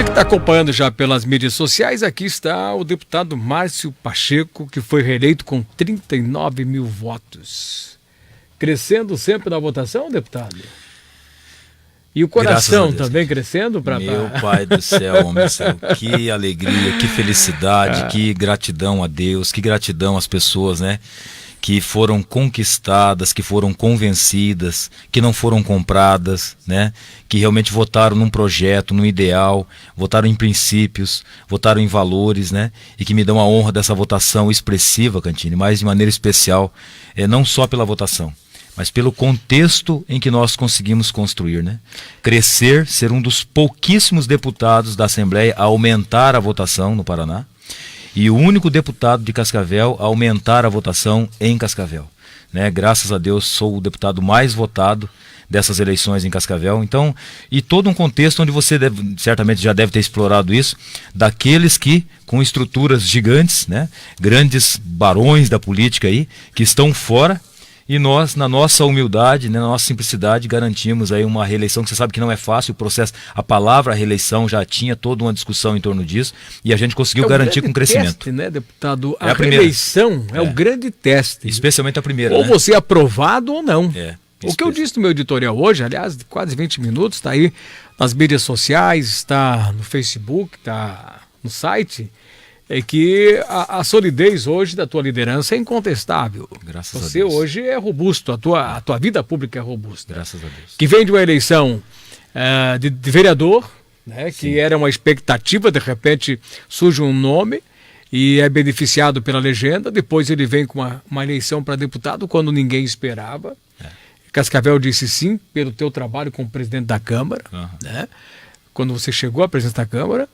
Você que está acompanhando já pelas mídias sociais, aqui está o deputado Márcio Pacheco, que foi reeleito com 39 mil votos. Crescendo sempre na votação, deputado? E o coração também crescendo? Meu pai do céu, homem do céu, que alegria, que felicidade, que gratidão a Deus, que gratidão às pessoas, né? Que foram conquistadas, que foram convencidas, que não foram compradas, né? Que realmente votaram num projeto, num ideal, votaram em princípios, votaram em valores, né? E que me dão a honra dessa votação expressiva, Cantini, mas de maneira especial, não só pela votação, mas pelo contexto em que nós conseguimos construir, né? Crescer, ser um dos pouquíssimos deputados da Assembleia a aumentar a votação no Paraná, e o único deputado de Cascavel a aumentar a votação em Cascavel, né? Graças a Deus sou o deputado mais votado dessas eleições em Cascavel. Então, e todo um contexto onde você certamente já deve ter explorado isso, daqueles que com estruturas gigantes, né? Grandes barões da política aí, que estão fora. E nós, na nossa humildade, na nossa simplicidade, garantimos aí uma reeleição que você sabe que não é fácil, o processo, a palavra reeleição já tinha toda uma discussão em torno disso e a gente conseguiu garantir com crescimento. Teste, né, deputado? A reeleição é o grande teste. Especialmente a primeira, ou você é aprovado ou não. O que eu disse no meu editorial hoje, aliás, de quase 20 minutos, está aí nas mídias sociais, está no Facebook, está no site, é que a solidez hoje da tua liderança é incontestável. Graças Você a Deus. hoje é robusto, a tua vida pública é robusta. Graças a Deus. Que vem de uma eleição de vereador, né, que era uma expectativa, de repente surge um nome e é beneficiado pela legenda, depois ele vem com uma eleição para deputado quando ninguém esperava. Cascavel disse sim pelo teu trabalho como presidente da Câmara, né? Quando você chegou à presidência da Câmara.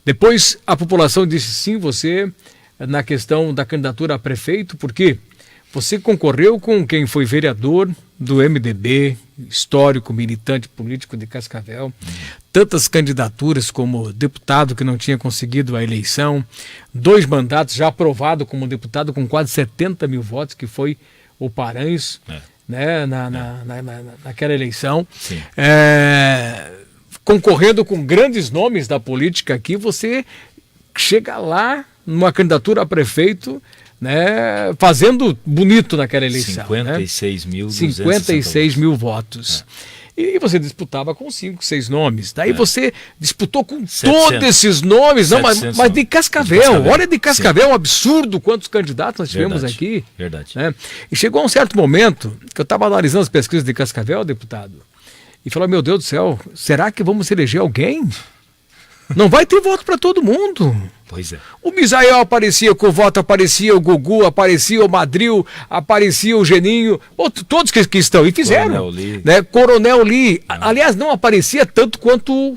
Depois a população disse sim, você, na questão da candidatura a prefeito, porque você concorreu com quem foi vereador do MDB, histórico, militante político de Cascavel, tantas candidaturas como deputado que não tinha conseguido a eleição, 2 mandatos já aprovado como deputado com quase 70 mil votos, que foi o Paranhos, né, naquela eleição. Concorrendo com grandes nomes da política aqui, você chega lá numa candidatura a prefeito, né, fazendo bonito naquela eleição. 56 mil votos. E você disputava com 5, 6 nomes. Daí você disputou com 700, todos esses nomes, não, mas de Cascavel. Olha, de Cascavel, um absurdo quantos candidatos nós tivemos aqui. Verdade. Né? E chegou a um certo momento que eu estava analisando as pesquisas de Cascavel, deputado, e falou, meu Deus do céu, será que vamos eleger alguém? Não vai ter voto para todo mundo. Pois é. O Misael aparecia com o voto, aparecia o Gugu, aparecia o Madril, aparecia o Geninho, todos que estão, e fizeram. Coronel Lee. Né? Coronel Lee. Aliás, não aparecia tanto quanto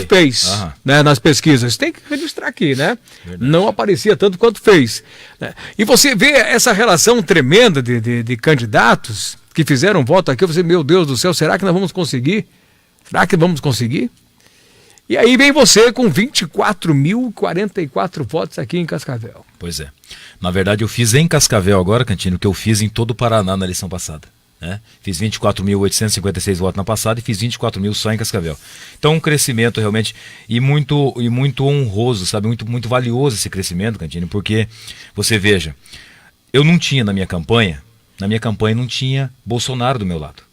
fez, né, nas pesquisas. Tem que registrar aqui, né? Verdade. Não aparecia tanto quanto fez. Né? E você vê essa relação tremenda de candidatos que fizeram voto aqui, você, meu Deus do céu, será que nós vamos conseguir? Será que vamos conseguir? E aí vem você com 24.044 votos aqui em Cascavel. Pois é. Na verdade, eu fiz em Cascavel agora, Cantino, o que eu fiz em todo o Paraná na eleição passada. Né? Fiz 24.856 votos na passada e fiz 24 mil só em Cascavel. Então, um crescimento realmente e muito honroso, sabe? Muito valioso esse crescimento, Cantino, porque você veja, eu não tinha na minha campanha não tinha Bolsonaro do meu lado.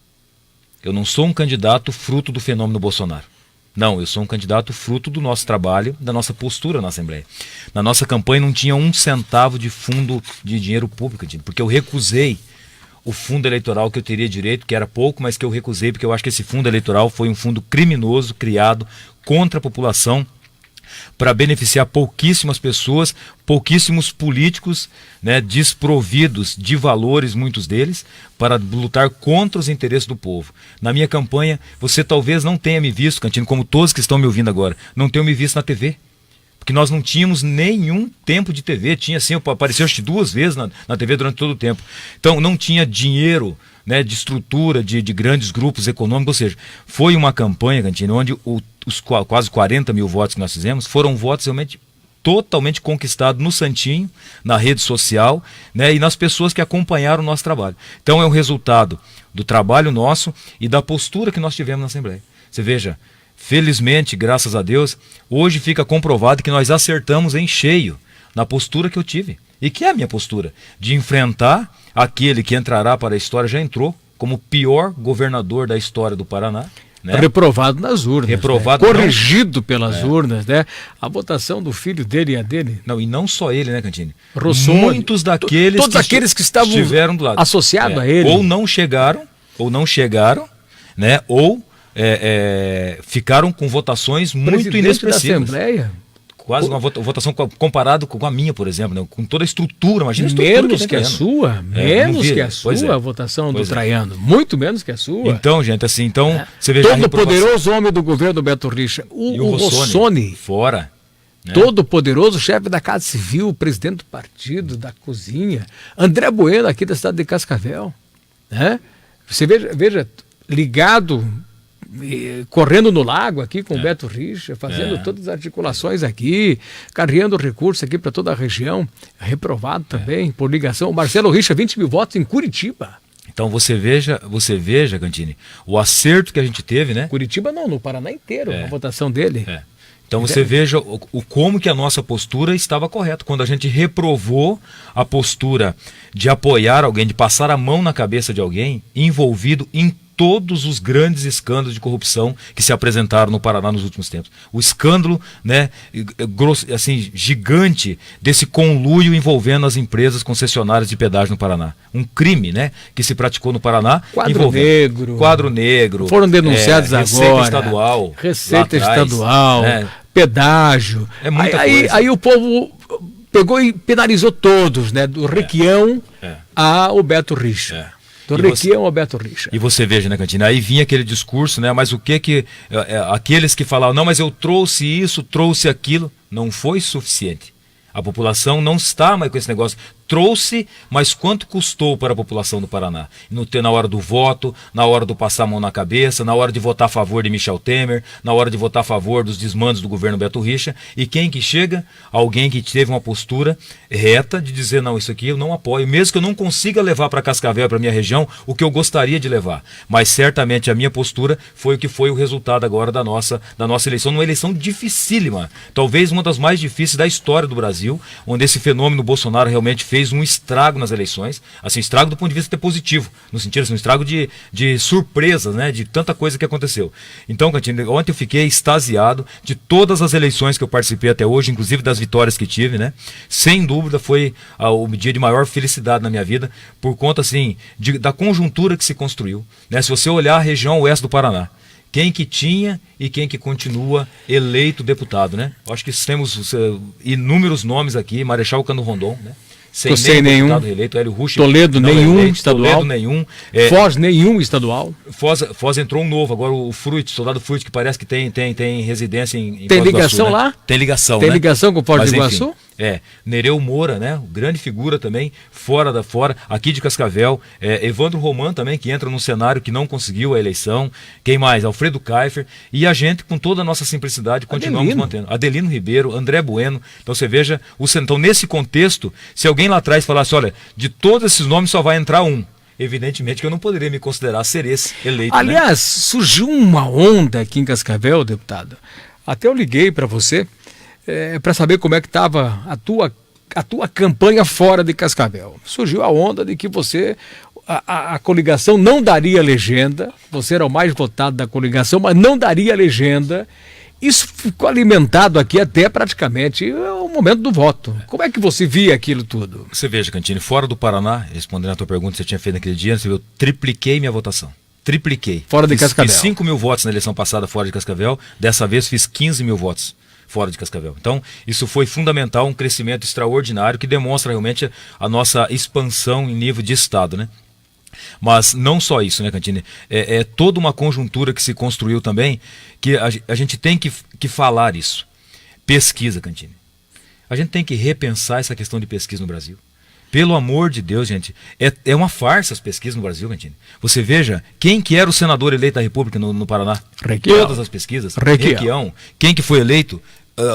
Eu não sou um candidato fruto do fenômeno Bolsonaro. Não, eu sou um candidato fruto do nosso trabalho, da nossa postura na Assembleia. Na nossa campanha não tinha 1 centavo de fundo de dinheiro público, porque eu recusei o fundo eleitoral que eu teria direito, que era pouco, mas que eu recusei, porque eu acho que esse fundo eleitoral foi um fundo criminoso, criado contra a população, para beneficiar pouquíssimas pessoas, pouquíssimos políticos, né, desprovidos de valores, muitos deles, para lutar contra os interesses do povo. Na minha campanha, você talvez não tenha me visto, Cantino, como todos que estão me ouvindo agora, não tenham me visto na TV. Porque nós não tínhamos nenhum tempo de TV, tinha assim, apareceu acho que 2 vezes na TV durante todo o tempo. Então não tinha dinheiro, né, de estrutura, de grandes grupos econômicos, ou seja, foi uma campanha, Cantino, onde os quase 40 mil votos que nós fizemos foram votos realmente totalmente conquistado no Santinho, na rede social, né, e nas pessoas que acompanharam o nosso trabalho. Então é um resultado do trabalho nosso e da postura que nós tivemos na Assembleia. Você veja, felizmente, graças a Deus, hoje fica comprovado que nós acertamos em cheio na postura que eu tive. E que é a minha postura? De enfrentar aquele que entrará para a história, já entrou como o pior governador da história do Paraná. Né? Reprovado nas urnas, reprovado, né? Corrigido pelas urnas, né? A votação do filho dele e a dele. Não, e não só ele, né, Cantini? Rossoni, muitos daqueles todos aqueles que estavam estiveram do lado, associados a ele. Ou não chegaram, né? Ou ficaram com votações muito inexpressivas. Da Assembleia. Quase uma votação comparado com a minha, por exemplo, né? Com toda a estrutura, imagina a estrutura menos que a sua, a votação do Traiano, muito menos que a sua. Então, gente, assim, você vê todo poderoso homem do governo Beto Richa, o Rossoni, fora, né? Todo poderoso chefe da Casa Civil, presidente do partido, da cozinha, André Bueno aqui da cidade de Cascavel, né? Você veja ligado, correndo no lago aqui com o Beto Richa, fazendo todas as articulações aqui, carregando recursos aqui para toda a região, reprovado também por ligação. O Marcelo Richa, 20 mil votos em Curitiba. Então você veja, Cantini, o acerto que a gente teve, né? Curitiba não, no Paraná inteiro, a votação dele. Então você veja como que a nossa postura estava correta, quando a gente reprovou a postura de apoiar alguém, de passar a mão na cabeça de alguém envolvido em todos os grandes escândalos de corrupção que se apresentaram no Paraná nos últimos tempos. O escândalo, né, assim, gigante desse conluio envolvendo as empresas concessionárias de pedágio no Paraná. Um crime, né, que se praticou no Paraná. Quadro negro. Foram denunciados agora. Receita estadual, pedágio. É muita coisa. Aí o povo pegou e penalizou todos, né, do Requião ao Beto Richa. Do Requião ao Beto Richa. E você veja, né, Cantina, aí vinha aquele discurso, né, mas o que aqueles que falavam, não, mas eu trouxe isso, trouxe aquilo, não foi suficiente. A população não está mais com esse negócio. Trouxe, mas quanto custou para a população do Paraná? Na hora do voto, na hora do passar a mão na cabeça, na hora de votar a favor de Michel Temer, na hora de votar a favor dos desmandos do governo Beto Richa. E quem que chega? Alguém que teve uma postura reta de dizer, não, isso aqui eu não apoio. Mesmo que eu não consiga levar para Cascavel, para a minha região, o que eu gostaria de levar. Mas certamente a minha postura foi o que foi o resultado agora da nossa eleição. Uma eleição dificílima. Talvez uma das mais difíceis da história do Brasil, onde esse fenômeno Bolsonaro realmente fez um estrago nas eleições, assim, estrago do ponto de vista positivo, no sentido assim, um estrago de surpresas, né, de tanta coisa que aconteceu. Então, Cantini, ontem eu fiquei extasiado de todas as eleições que eu participei até hoje, inclusive das vitórias que tive, né, sem dúvida foi o dia de maior felicidade na minha vida, por conta, assim, da conjuntura que se construiu, né, se você olhar a região oeste do Paraná, quem que tinha e quem que continua eleito deputado, né? Acho que temos inúmeros nomes aqui, Marechal Cândido Rondon, né? Sem nenhum deputado reeleito, Hélio Rusch, Toledo nenhum eleito, estadual, Toledo nenhum, Foz nenhum estadual. Foz entrou um novo, agora o Fruit, soldado Fruit, que parece que tem residência em Tem ligação Iguaçu, lá? Né? Tem ligação, Tem ligação com o Foz do Iguaçu? Nereu Moura, né? Grande figura também, fora, aqui de Cascavel, Evandro Roman também, que entra num cenário que não conseguiu a eleição, quem mais? Alfredo Kaifer, e a gente, com toda a nossa simplicidade, continuamos mantendo. Adelino Ribeiro, André Bueno, então você veja, então nesse contexto, se alguém lá atrás falasse, olha, de todos esses nomes só vai entrar um, evidentemente que eu não poderia me considerar ser esse eleito. Aliás, surgiu uma onda aqui em Cascavel, deputado, até eu liguei para você, para saber como é que estava a tua campanha fora de Cascavel. Surgiu a onda de que você, a coligação não daria legenda, você era o mais votado da coligação, mas não daria legenda. Isso ficou alimentado aqui até praticamente o momento do voto. Como é que você via aquilo tudo? Você veja, Cantini, fora do Paraná, respondendo a tua pergunta que você tinha feito naquele dia, eu tripliquei minha votação. Tripliquei. Fora de Cascavel. Fiz 5 mil votos na eleição passada fora de Cascavel, dessa vez fiz 15 mil votos fora de Cascavel. Então, isso foi fundamental, um crescimento extraordinário que demonstra realmente a nossa expansão em nível de estado, né? Mas não só isso, né, Cantini? É toda uma conjuntura que se construiu também, que a gente tem que falar isso. Pesquisa, Cantini. A gente tem que repensar essa questão de pesquisa no Brasil. Pelo amor de Deus, gente, é uma farsa as pesquisas no Brasil, Cantini. Você veja, quem que era o senador eleito da República no Paraná? Requião. Todas as pesquisas. Requião. Quem que foi eleito?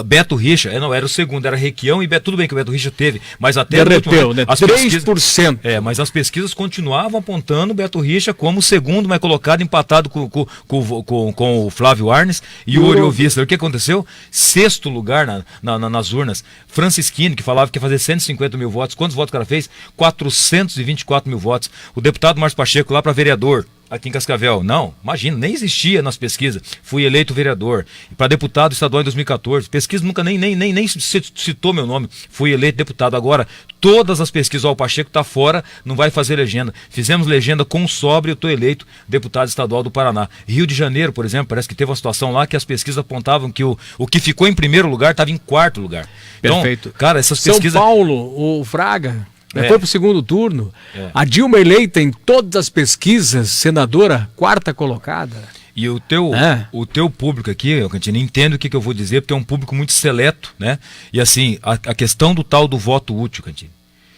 Beto Richa, não, era o segundo, era Requião e Beto, tudo bem que o Beto Richa teve, mas até derreteu, né? As 3%. Mas as pesquisas continuavam apontando o Beto Richa como o segundo mais colocado, empatado com o Flávio Arnes e o Oriol Wissler. O que aconteceu? 6º lugar nas urnas. Francisquini, que falava que ia fazer 150 mil votos. Quantos votos o cara fez? 424 mil votos. O deputado Márcio Pacheco lá para vereador, aqui em Cascavel. Não, imagina, nem existia nas pesquisas. Fui eleito vereador. Para deputado estadual em 2014. Pesquisa nunca nem citou meu nome. Fui eleito deputado. Agora, todas as pesquisas, o Pacheco está fora, não vai fazer legenda. Fizemos legenda com sobre, eu estou eleito deputado estadual do Paraná. Rio de Janeiro, por exemplo, parece que teve uma situação lá que as pesquisas apontavam que o que ficou em primeiro lugar estava em 4º lugar. Perfeito. Então, cara, essas pesquisas... São Paulo, o Fraga... Foi para o segundo turno. A Dilma eleita em todas as pesquisas, senadora, 4ª colocada. E o teu público aqui, Cantini, entendo o que eu vou dizer, porque é um público muito seleto, né? E assim, a questão do tal do voto útil, Cantini,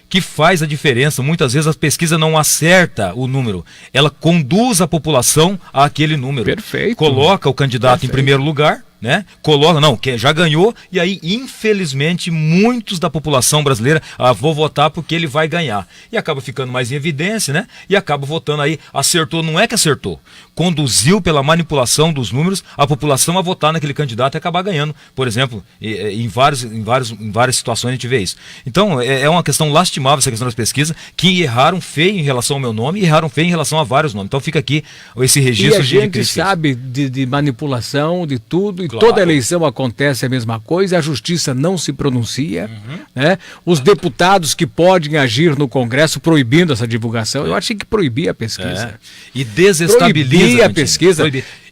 que faz a diferença. Muitas vezes a pesquisa não acerta o número, ela conduz a população àquele número. Perfeito. Coloca o candidato em primeiro lugar, né? Coloca, não, que já ganhou, e aí, infelizmente, muitos da população brasileira vou votar porque ele vai ganhar. E acaba ficando mais em evidência, né? E acaba votando aí, acertou, não é que acertou. Conduziu pela manipulação dos números a população a votar naquele candidato e acabar ganhando. Por exemplo, em várias situações a gente vê isso. Então, é uma questão lastimável essa questão das pesquisas, que erraram feio em relação ao meu nome e erraram feio em relação a vários nomes. Então fica aqui esse registro de críticas. E a gente sabe de manipulação, de tudo. Claro. Toda eleição acontece a mesma coisa, a justiça não se pronuncia, né? Os deputados que podem agir no Congresso proibindo essa divulgação, eu acho que proibir a pesquisa. E desestabiliza a pesquisa.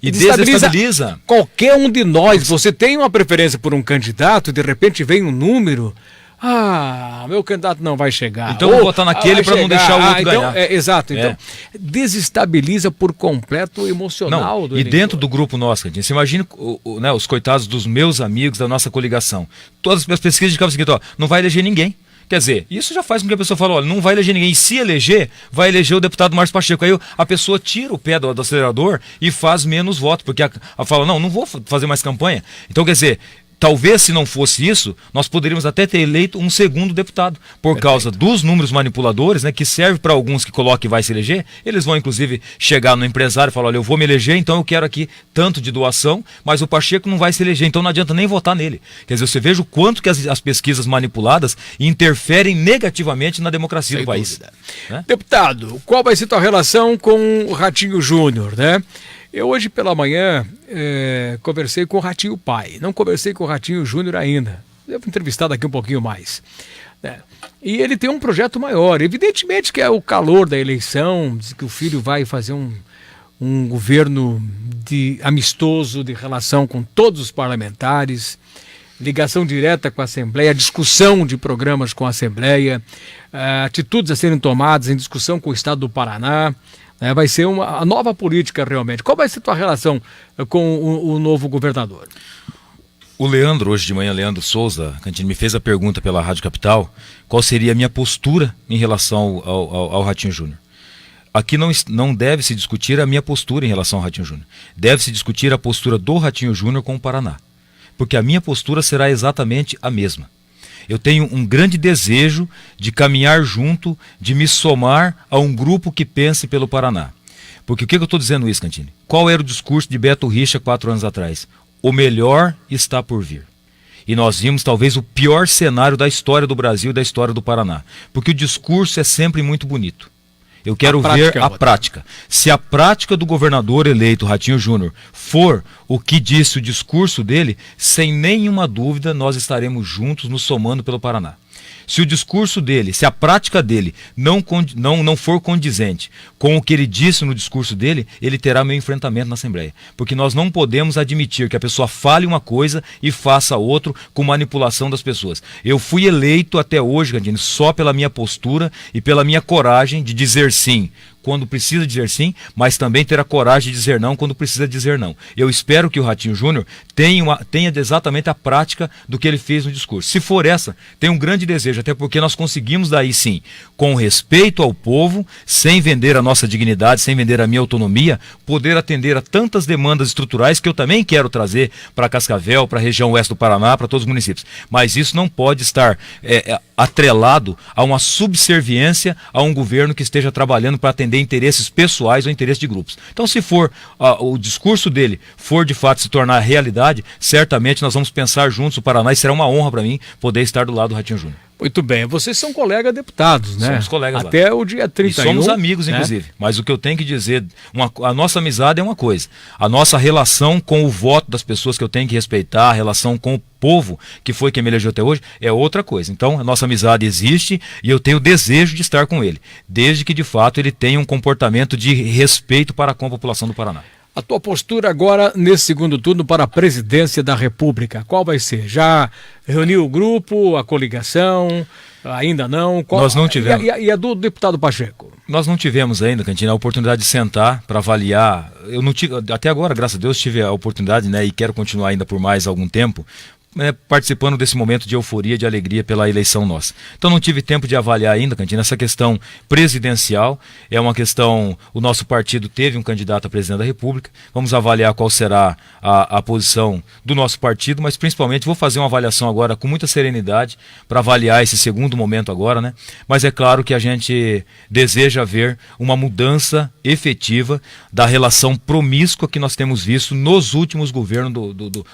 E desestabiliza qualquer um de nós. Você tem uma preferência por um candidato e de repente vem um número... meu candidato não vai chegar. Então vou votar naquele para não deixar o outro ganhar. Exato. Então, desestabiliza por completo o emocional do eleitor. E dentro do grupo nosso, você imagina os coitados dos meus amigos da nossa coligação. Todas as pesquisas indicavam o seguinte, não vai eleger ninguém. Quer dizer, isso já faz com que a pessoa fale, olha, não vai eleger ninguém. E se eleger, vai eleger o deputado Márcio Pacheco. Aí a pessoa tira o pé do acelerador e faz menos votos, porque ela fala, não vou fazer mais campanha. Então, quer dizer... Talvez, se não fosse isso, nós poderíamos até ter eleito um segundo deputado. Por causa dos números manipuladores, né, que serve para alguns que colocam e vai se eleger, eles vão, inclusive, chegar no empresário e falar, olha, eu vou me eleger, então eu quero aqui tanto de doação, mas o Pacheco não vai se eleger, então não adianta nem votar nele. Quer dizer, você veja o quanto que as pesquisas manipuladas interferem negativamente na democracia do país. Né? Deputado, qual vai ser a tua relação com o Ratinho Júnior, né? Eu hoje pela manhã conversei com o Ratinho pai, não conversei com o Ratinho Júnior ainda. Devo entrevistar daqui um pouquinho mais. Né? E ele tem um projeto maior. Evidentemente que é o calor da eleição, diz que o filho vai fazer um governo amistoso de relação com todos os parlamentares, ligação direta com a Assembleia, discussão de programas com a Assembleia, atitudes a serem tomadas em discussão com o Estado do Paraná. Vai ser a nova política realmente. Qual vai ser a tua relação com o novo governador? O Leandro, hoje de manhã, Leandro Souza, Cantini, me fez a pergunta pela Rádio Capital, qual seria a minha postura em relação ao Ratinho Júnior. Aqui não deve se discutir a minha postura em relação ao Ratinho Júnior. Deve se discutir a postura do Ratinho Júnior com o Paraná. Porque a minha postura será exatamente a mesma. Eu tenho um grande desejo de caminhar junto, de me somar a um grupo que pense pelo Paraná. Porque o que eu estou dizendo isso, Cantini? Qual era o discurso de Beto Richa 4 anos atrás? O melhor está por vir. E nós vimos talvez o pior cenário da história do Brasil e da história do Paraná. Porque o discurso é sempre muito bonito. Eu quero ver a prática. Se a prática do governador eleito, Ratinho Júnior, for o que disse o discurso dele, sem nenhuma dúvida nós estaremos juntos nos somando pelo Paraná. Se o discurso dele, se a prática dele não for condizente com o que ele disse no discurso dele, ele terá meu enfrentamento na Assembleia. Porque nós não podemos admitir que a pessoa fale uma coisa e faça outro com manipulação das pessoas. Eu fui eleito até hoje, Candine, só pela minha postura e pela minha coragem de dizer sim quando precisa dizer sim, mas também ter a coragem de dizer não quando precisa dizer não. Eu espero que o Ratinho Júnior tenha exatamente a prática do que ele fez no discurso. Se for essa, tem um grande desejo, até porque nós conseguimos daí sim, com respeito ao povo, sem vender a nossa dignidade, sem vender a minha autonomia, poder atender a tantas demandas estruturais que eu também quero trazer para Cascavel, para a região oeste do Paraná, para todos os municípios. Mas isso não pode estar atrelado a uma subserviência a um governo que esteja trabalhando para atender interesses pessoais ou interesses de grupos. Então, se for o discurso dele for de fato se tornar realidade, certamente nós vamos pensar juntos o Paraná e será uma honra para mim poder estar do lado do Ratinho Júnior. Muito bem, vocês são colegas deputados, né? Somos colegas até lá. O dia 31. E somos amigos, inclusive. Né? Mas o que eu tenho que dizer, a nossa amizade é uma coisa. A nossa relação com o voto das pessoas que eu tenho que respeitar, a relação com o povo, que foi quem me elegeu até hoje, é outra coisa. Então, a nossa amizade existe e eu tenho desejo de estar com ele, desde que, de fato, ele tenha um comportamento de respeito para com a população do Paraná. A tua postura agora, nesse segundo turno, para a presidência da República, qual vai ser? Já reuniu o grupo, a coligação, ainda não? Nós não tivemos. E a do deputado Pacheco? Nós não tivemos ainda, Cantina, a oportunidade de sentar para avaliar. Eu não tive, até agora, graças a Deus, tive a oportunidade, né, e quero continuar ainda por mais algum tempo, participando desse momento de euforia, de alegria pela eleição nossa. Então não tive tempo de avaliar ainda, Cantina, essa questão presidencial, é uma questão, o nosso partido teve um candidato a presidente da República, vamos avaliar qual será a posição do nosso partido, mas principalmente vou fazer uma avaliação agora com muita serenidade para avaliar esse segundo momento agora, né? Mas é claro que a gente deseja ver uma mudança efetiva da relação promíscua que nós temos visto nos últimos governos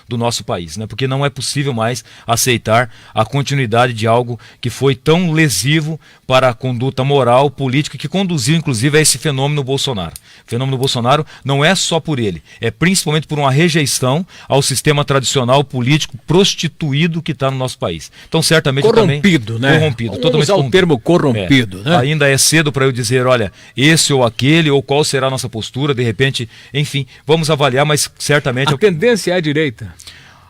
do nosso país, né? Porque não é possível mais aceitar a continuidade de algo que foi tão lesivo para a conduta moral, política, que conduziu inclusive a esse fenômeno Bolsonaro. O fenômeno Bolsonaro não é só por ele, é principalmente por uma rejeição ao sistema tradicional político prostituído que está no nosso país. Então certamente corrompido, também, né? Corrompido, Vamos totalmente usar o termo corrompido, né? Ainda é cedo para eu dizer, olha, esse ou aquele, ou qual será a nossa postura, de repente, enfim, vamos avaliar, mas certamente... A tendência é a direita.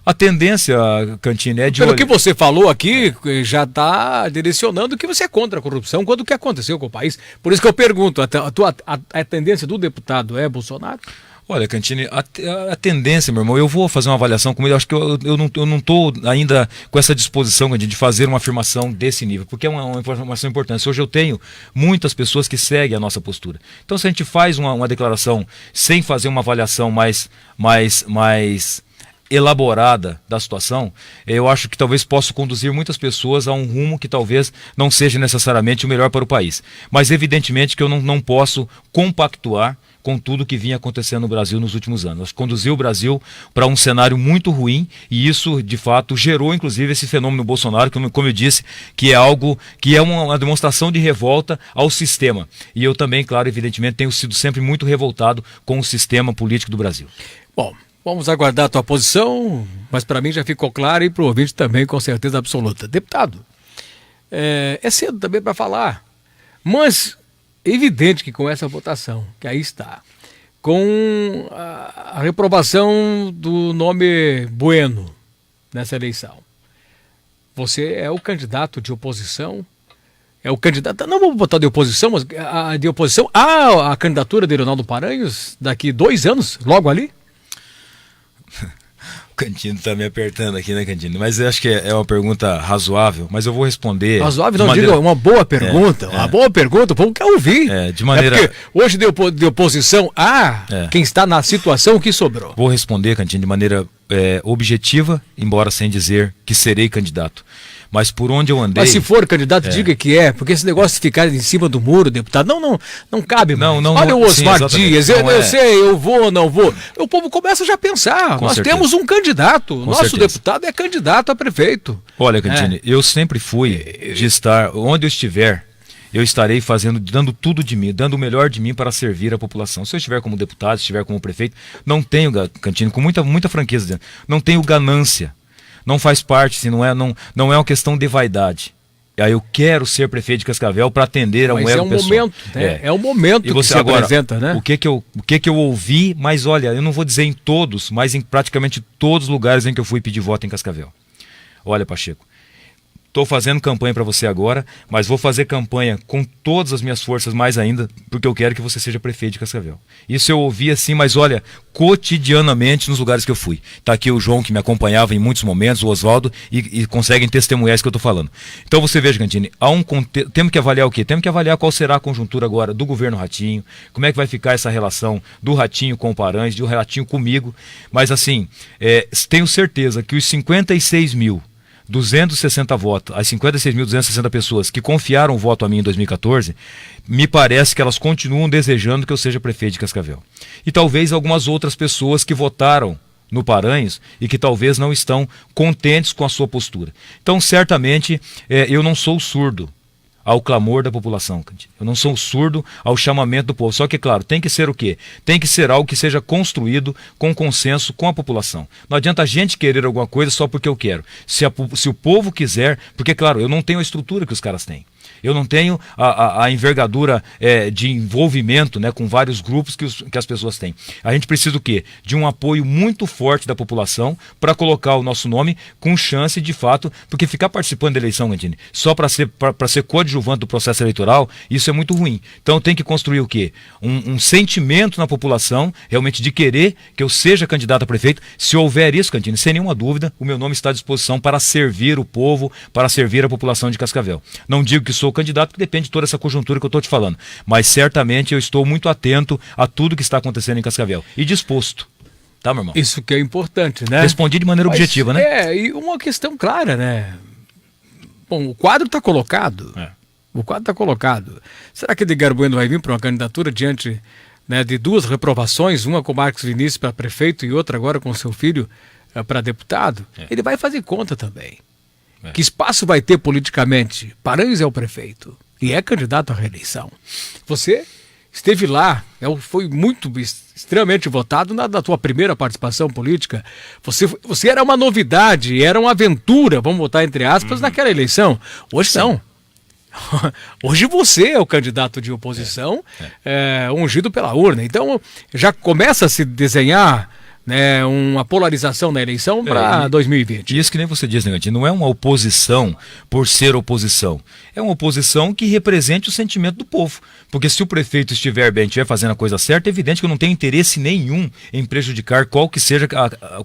A tendência, Cantini, é de... Pelo que você falou aqui, já está direcionando que você é contra a corrupção, quando o que aconteceu com o país. Por isso que eu pergunto, a tendência do deputado é Bolsonaro? Olha, Cantini, a tendência, meu irmão, eu vou fazer uma avaliação com ele, acho que eu não estou ainda com essa disposição, Cantini, de fazer uma afirmação desse nível, porque é uma informação importante. Hoje eu tenho muitas pessoas que seguem a nossa postura. Então, se a gente faz uma declaração sem fazer uma avaliação mais elaborada da situação, eu acho que talvez possa conduzir muitas pessoas a um rumo que talvez não seja necessariamente o melhor para o país. Mas evidentemente que eu não posso compactuar com tudo que vinha acontecendo no Brasil nos últimos anos. Nós conduziu o Brasil para um cenário muito ruim e isso, de fato, gerou inclusive esse fenômeno Bolsonaro, como eu disse, que é algo que é uma demonstração de revolta ao sistema. E eu também, claro, evidentemente, tenho sido sempre muito revoltado com o sistema político do Brasil. Bom, vamos aguardar a tua posição, mas para mim já ficou claro e para o ouvinte também com certeza absoluta. Deputado, é cedo também para falar, mas é evidente que com essa votação, que aí está, com a reprovação do nome Bueno nessa eleição, você é o candidato de oposição, é o candidato, não vou botar de oposição, mas de oposição à candidatura de Leonardo Paranhos daqui 2 anos, logo ali? O Cantino está me apertando aqui, né, Cantino? Mas eu acho que é uma pergunta razoável, mas eu vou responder... Razoável, não, digo, uma boa pergunta. Uma boa pergunta, o povo quer ouvir. De maneira... porque hoje de oposição a quem está na situação que sobrou. Vou responder, Cantino, de maneira objetiva, embora sem dizer que serei candidato. Mas por onde eu andei... Mas se for candidato, diga que é, porque esse negócio de ficar em cima do muro, deputado, não cabe mais. Olha o Osmar Dias, eu sei, eu vou ou não vou. O povo começa já a pensar, nós temos um candidato, nosso deputado é candidato a prefeito. Olha, Cantini, eu sempre fui de estar, onde eu estiver, eu estarei dando tudo de mim, dando o melhor de mim para servir a população. Se eu estiver como deputado, se estiver como prefeito, não tenho, Cantini, com muita franqueza, não tenho ganância. Não faz parte, não é uma questão de vaidade. Aí eu quero ser prefeito de Cascavel para atender a um ego pessoal. Momento, né? É o momento que você agora apresenta, né? O que eu ouvi, mas olha, eu não vou dizer em todos, mas em praticamente todos os lugares em que eu fui pedir voto em Cascavel. Olha, Pacheco, Estou fazendo campanha para você agora, mas vou fazer campanha com todas as minhas forças mais ainda, porque eu quero que você seja prefeito de Cascavel. Isso eu ouvi assim, mas olha, cotidianamente nos lugares que eu fui. Está aqui o João, que me acompanhava em muitos momentos, o Oswaldo, e conseguem testemunhar isso que eu estou falando. Então você veja, Cantini, temos que avaliar o quê? Temos que avaliar qual será a conjuntura agora do governo Ratinho, como é que vai ficar essa relação do Ratinho com o Paranhos, do Ratinho comigo, mas assim, tenho certeza que os 56.260 votos, as 56.260 pessoas que confiaram o voto a mim em 2014, me parece que elas continuam desejando que eu seja prefeito de Cascavel. E talvez algumas outras pessoas que votaram no Paranhos e que talvez não estão contentes com a sua postura. Então, certamente, eu não sou surdo ao clamor da população, Cantini. Eu não sou surdo ao chamamento do povo. Só que, claro, tem que ser o quê? Tem que ser algo que seja construído com consenso com a população. Não adianta a gente querer alguma coisa só porque eu quero. Se o povo quiser, porque, claro, eu não tenho a estrutura que os caras têm. Eu não tenho a envergadura de envolvimento, né, com vários grupos que as pessoas têm. A gente precisa do quê? De um apoio muito forte da população para colocar o nosso nome com chance de fato, porque ficar participando da eleição, Cantini, só para ser coadjuvante do processo eleitoral, isso é muito ruim. Então tem que construir o quê? Um sentimento na população, realmente de querer que eu seja candidato a prefeito. Se houver isso, Cantini, sem nenhuma dúvida, o meu nome está à disposição para servir o povo, para servir a população de Cascavel. Não digo que sou candidato, que depende de toda essa conjuntura que eu estou te falando. Mas certamente eu estou muito atento a tudo que está acontecendo em Cascavel. E disposto. Tá, meu irmão? Isso que é importante, né? Respondi de maneira objetiva, né? E uma questão clara, né? Bom, o quadro está colocado. O quadro está colocado. Será que Edgar Bueno vai vir para uma candidatura diante, né, de duas reprovações, uma com Marcos Vinícius para prefeito e outra agora com seu filho para deputado? Ele vai fazer conta também. Que espaço vai ter politicamente? Paranhos é o prefeito e é candidato à reeleição. Você esteve lá, foi extremamente votado na tua primeira participação política. Você era uma novidade, era uma aventura, vamos botar entre aspas, naquela eleição. Hoje não. Hoje você é o candidato de oposição, ungido pela urna. Então já começa a se desenhar, né, uma polarização na eleição para 2020. E isso que nem você diz, né, não é uma oposição por ser oposição. É uma oposição que represente o sentimento do povo. Porque se o prefeito estiver bem, estiver fazendo a coisa certa, é evidente que eu não tenho interesse nenhum em prejudicar qual que seja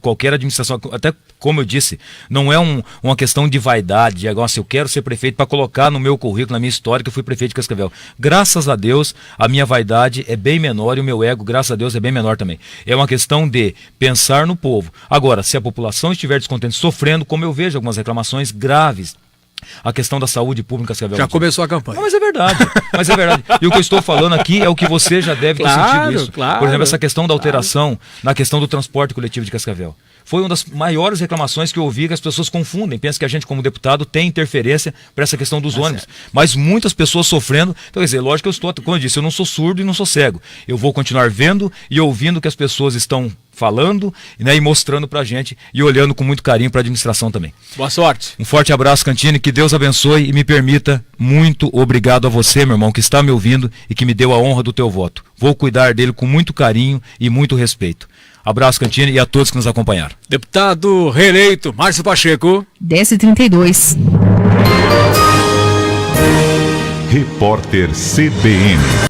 qualquer administração. Até como eu disse, não é uma questão de vaidade, de agora, se eu quero ser prefeito para colocar no meu currículo, na minha história, que eu fui prefeito de Cascavel. Graças a Deus, a minha vaidade é bem menor e o meu ego, graças a Deus, é bem menor também. É uma questão de pensar no povo. Agora, se a população estiver descontente, sofrendo, como eu vejo algumas reclamações graves, a questão da saúde pública em Cascavel. Já começou a campanha. Não, mas é verdade. Mas é verdade. E o que eu estou falando aqui é o que você já deve ter sentido isso. Claro, por exemplo, essa questão da alteração na questão do transporte coletivo de Cascavel. Foi uma das maiores reclamações que eu ouvi, que as pessoas confundem. Pensam que a gente, como deputado, tem interferência para essa questão dos ônibus. Certo. Mas muitas pessoas sofrendo. Então, quer dizer, lógico que eu estou, como eu disse, eu não sou surdo e não sou cego. Eu vou continuar vendo e ouvindo o que as pessoas estão falando, né, e mostrando pra gente e olhando com muito carinho para a administração também. Boa sorte. Um forte abraço, Cantini, que Deus abençoe e me permita. Muito obrigado a você, meu irmão, que está me ouvindo e que me deu a honra do teu voto. Vou cuidar dele com muito carinho e muito respeito. Abraço, Cantini, e a todos que nos acompanharam. Deputado reeleito Márcio Pacheco. 10h32. Repórter CBN.